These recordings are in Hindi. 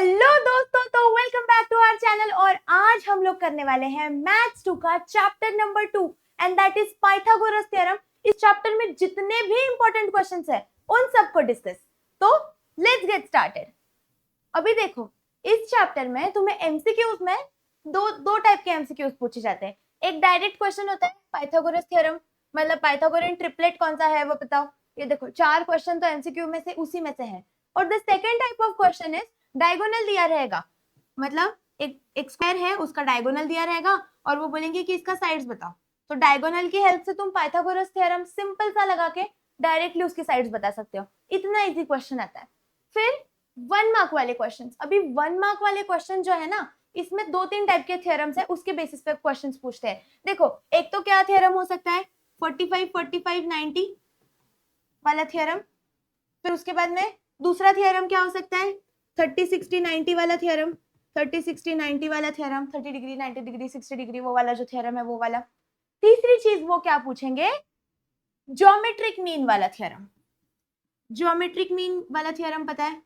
हेलो दोस्तों, तो welcome back to our channel. और आज हम लोग करने वाले हैं मैथ्स 2 का chapter number 2 and that is Pythagoras theorem. इस चैप्टर में जितने भी इंपॉर्टेंट क्वेश्चंस है उन सबको डिस्कस। तो लेट्स गेट स्टार्टेड। अभी देखो, इस चैप्टर में तुम्हें एमसीक्यूज में दो टाइप के एमसीक्यूज पूछे जाते हैं। एक डायरेक्ट क्वेश्चन होता है पाइथागोरस थ्योरम, मतलब पाइथागोरियन ट्रिपलेट कौन सा है वो बताओ। ये देखो 4 क्वेश्चन तो एमसीक्यू में से उसी में से है। और the second type of question is diagonal दिया रहेगा, मतलब एक स्क्वायर है उसका डायगोनल दिया रहेगा और वो बोलेंगे कि इसका साइड्स बताओ। तो डायगोनल की हेल्प से तुम पाइथागोरस थ्योरम सिंपल सा लगा के डायरेक्टली उसकी साइड्स बता सकते हो। इतना इजी क्वेश्चन आता है। फिर 1 मार्क वाले क्वेश्चन। अभी 1 मार्क वाले क्वेश्चन जो है ना, इसमें 2-3 टाइप के थ्योरम्स है, उसके बेसिस पे क्वेश्चंस पूछते हैं। देखो, एक तो क्या थ्योरम हो सकता है 45-45-90 वाला थ्योरम। फिर उसके बाद में दूसरा थ्योरम क्या हो सकता है 30-60-90 वाला थ्योरम। 30-60-90 वाला थ्योरम, 30 डिग्री 90 डिग्री 60 डिग्री वो वाला जो थ्योरम है वो वाला। तीसरी चीज वो क्या पूछेंगे, ज्योमेट्रिक मीन वाला थ्योरम। ज्योमेट्रिक मीन वाला थ्योरम पता है?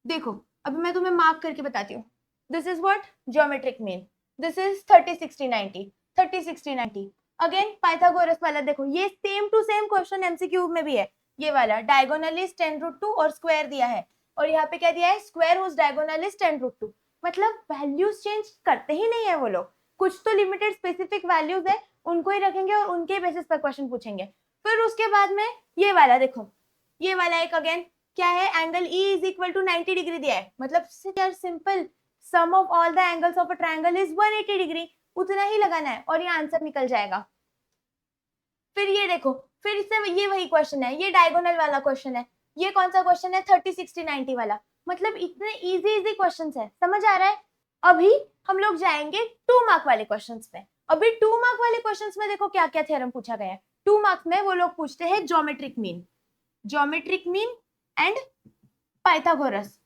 देखो अभी मैं तुम्हें मार्क करके बताती हूँ। This is what geometric mean, this is 30-60-90, 30-60-90। Again Pythagoras वाला देखो, ये same to same question MCQ में भी है। ये वाला डायगोनल इज 10√2 और स्क्वायर दिया है, और यहाँ पे क्या दिया है स्क्वायर हुज डायगोनल इज 10√2। मतलब वैल्यूज चेंज करते ही नहीं है वो लोग, कुछ तो लिमिटेड स्पेसिफिक वैल्यूज है उनको ही रखेंगे और उनके बेसिस पर क्वेश्चन पूछेंगे। फिर उसके बाद में ये वाला देखो, ये वाला एक अगेन क्या है, angle E is equal to 90 degree दिया है, मतलब simple sum of all the angles of a triangle is 180 degree, उतना ही लगाना है और ये आंसर निकल जाएगा। फिर ये देखो, फिर से ये वही क्वेश्चन है, ये डायगोनल वाला क्वेश्चन है। ये कौन सा क्वेश्चन है 30-60-90 वाला। मतलब इतने इजी इजी क्वेश्चंस है, समझ आ रहा है। अभी हम लोग जाएंगे 2 मार्क वाले क्वेश्चंस पे। अभी 2 मार्क वाले क्वेश्चंस में देखो क्या क्या थ्योरम पूछा गया है। 2 मार्क्स में वो लोग पूछते हैं geometric mean, geometric mean and Pythagoras.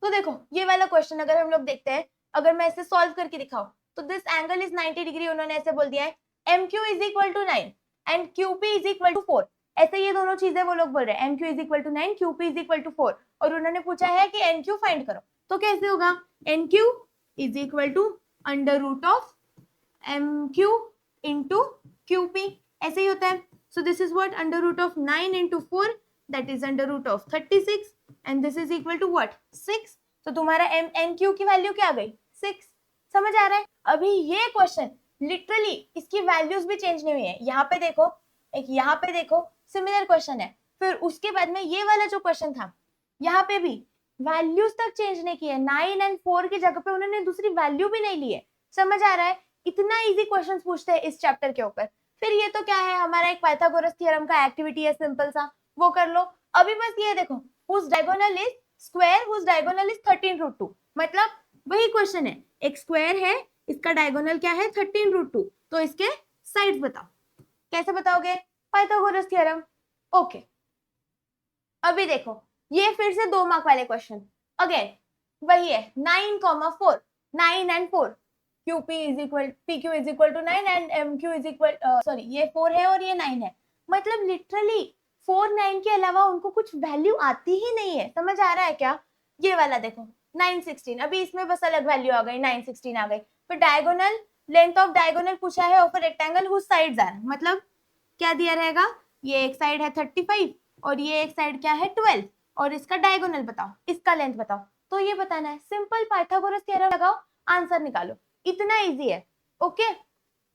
तो देखो ये वाला क्वेश्चन अगर हम लोग देखते हैं, अगर मैं इसे सॉल्व करके दिखाऊं तो दिस एंगल इज 90 डिग्री, उन्होंने ऐसे बोल दिया है MQ is equal to 9 and QP is equal to 4। ऐसे ये दोनों चीजें वो लोग बोल रहे हैं, MQ is equal to 9, QP is equal to 4, और उन्होंने पूछा है कि NQ फाइंड करो। तो कैसे होगा, NQ is equal to under root of MQ into QP, ऐसे ही होता है। So this is what under root of 9 into 4, that is under root of 36 and this is equal to what 6। तो तुम्हारा NQ की वैल्यू क्या आ गई 6। समझ आ रहा है। अभी ये क्वेश्चन लिटरली इसकी वैल्यूज भी चेंज नहीं हुई है। यहाँ पे देखो, एक यहाँ पे देखो सिमिलर क्वेश्चन है। फिर उसके बाद में ये वाला जो क्वेश्चन था, यहाँ पे भी वैल्यूज तक चेंज नहीं की है, 9 एंड 4 की जगह पे उन्होंने दूसरी वैल्यू भी नहीं ली है। समझ आ रहा है, इतना इजी क्वेश्चंस पूछते हैं इस चैप्टर के ऊपर। फिर ये तो क्या है, हमारा एक पाइथागोरस थ्योरम का एक्टिविटी है सिंपल सा, वो कर लो। अभी बस ये देखो, whose diagonal is square whose diagonal is 13√2, मतलब वही क्वेश्चन है, एक स्क्वायर है इसका डायगोनल क्या है 13√2, तो इसके साइड्स बताओ। कैसे बताओगे, पाइथागोरस थ्योरम। ओके, अभी देखो ये फिर से 2 मार्क वाले क्वेश्चन। अगेन वही है 9,4, 9 and 4, QP is equal PQ is equal to 9 and MQ is equal sorry ये 4 है और ये 9 है। मतलब लिटरली 4 9 के अलावा उनको कुछ वैल्यू आती ही नहीं है। समझ आ रहा है क्या। ये वाला देखो 9-16, अभी इसमें बस अलग वैल्यू आ गई, 9-16 आ गई। फिर डायगोनल, लेंथ ऑफ डायगोनल पूछा है of a rectangle whose sides are, मतलब क्या दिया रहेगा, ये एक साइड है 35 और ये एक साइड क्या है 12, और इसका डायगोनल बताओ, इसका लेंथ बताओ। तो ये बताना है, सिंपल पाइथागोरस थ्योरम लगाओ, आंसर निकालो, इतना इजी है। ओके,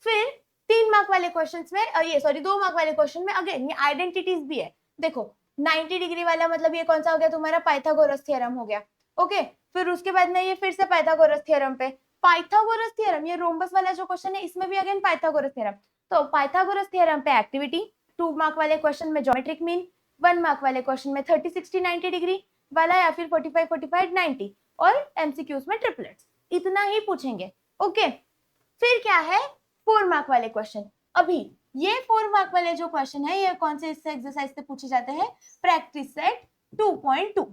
फिर 3 मार्क वाले क्वेश्चंस में ये सॉरी 2 मार्क वाले क्वेश्चन में अगेन ये आइडेंटिटीज भी है। देखो 90 डिग्री वाला मतलब ये कौन सा हो गया तुम्हारा पाइथागोरस थ्योरम हो गया। ओके, फिर उसके बाद में ये फिर से पाइथागोरस थ्योरम पे, पाइथागोरस थ्योरम, ये रोम्बस वाला जो क्वेश्चन है इसमें भी अगेन पाइथागोरस थ्योरम। तो पाइथागोरस थ्योरम पे एक्टिविटी, 2 मार्क वाले क्वेश्चन में ज्योमेट्रिक मीन, 1 मार्क वाले क्वेश्चन में 30-60-90 डिग्री वाला या फिर 45-45-90, और एमसीक्यूज में ट्रिपलेट्स, इतना ही पूछेंगे। ओके, फिर क्या है 4 मार्क वाले क्वेश्चन। अभी ये 4 मार्क वाले जो क्वेश्चन है ये कौन से इससे एक्सरसाइज से पूछे जाते हैं, प्रैक्टिस सेट 2.2।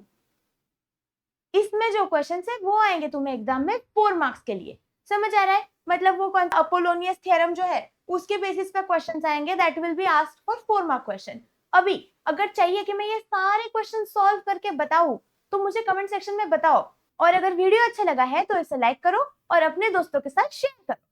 इसमें जो क्वेश्चन है वो आएंगे तुम्हें एग्जाम में 4 मार्क्स के लिए। समझ आ रहा है, मतलब वो कौन अपोलोनियस थ्योरम जो है उसके बेसिस पे क्वेश्चंस आएंगे, that will be asked for 4 mark question. अभी अगर चाहिए कि मैं ये सारे क्वेश्चन सॉल्व करके बताऊं तो मुझे कमेंट सेक्शन में बताओ और अगर वीडियो अच्छा लगा है तो इसे लाइक करो और अपने दोस्तों के साथ शेयर करो।